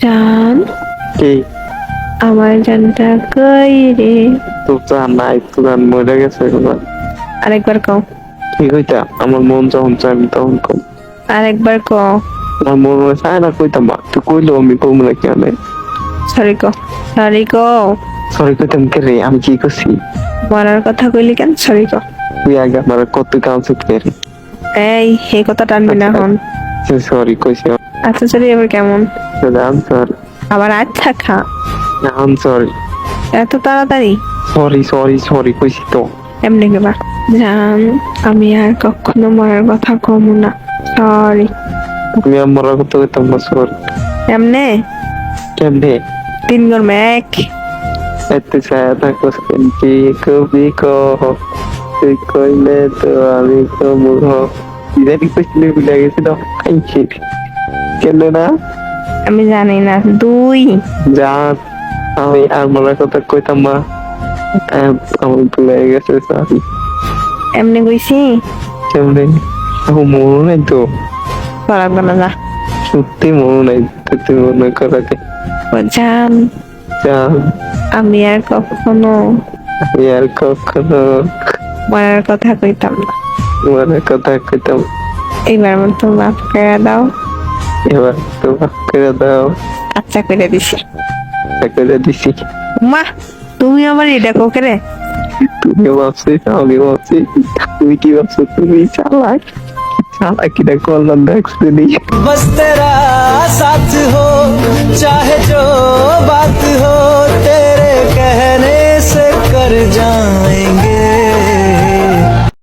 জান, কি আমার জানটা কই রে? তো জান নাই, তো জান মরে গেছে এবার। আরেকবার কও, কি কইতা? আমার মন যখন চাই আমি তখন কম। আরেকবার কও। আমার মন মনে চায় না কইতাম, বা তুই কইলো আমি কম না কেন? সরি কও, সরি কও। সরি কইতাম কে রে? আমি কি করছি? মরার কথা কইলি কেন? সরি কও। তুই আগে আমার কত কাউন্সিল কে রে? এই কথা টানবি না এখন। সরি কইছি। আচ্ছা সরি, এবার কেমন? আনসার আবার আচ্ছা খা। সরি এত তাড়াতাড়ি? সরি সরি সরি কইছি তো। এমনি কেবা জান, আমি আর কখনো মরার কথা কমু না। সরি। আমি আমার কত কইতাম না, সরি। এমনে কেমনে? 3 গরমে 1। এত ছায়া থাকো কি কবি কহ, তুই কইলে তো আমি কমুহ। ইদানি কইছিলে ভুলে গেছি তো। কেন না? আমি জানি না। 2। যা, আমি আর মরার কথা কইতাম না। আমার ভুলে গেছে, সরি। এমনি কইছি। কেমনে? আমার মনে নাই তো। লাগবে না, যা। সত্যি মনে নাই, তুই মনে করাতে। ও জান, যা, আমি আর কখনো আমি আর কখনো মরার কথা কইতাম না। মরার কথা কইতাম। এইবার মতো মাফ করে দাও। এবার তো মাফ করে দাও। আচ্ছা করে দিছি। করে দিছি। মা, তুমি আমার এটা কোকে রে? তুমি ভাবছিস, আমি ভাবছি। তুমি কি ভাবছো? তুমি চালাক। চালাকিটা করলাম দেখছি নি। बस तेरा साथ हो, चाहे जो बात हो, तेरे कहने से कर जाएंगे।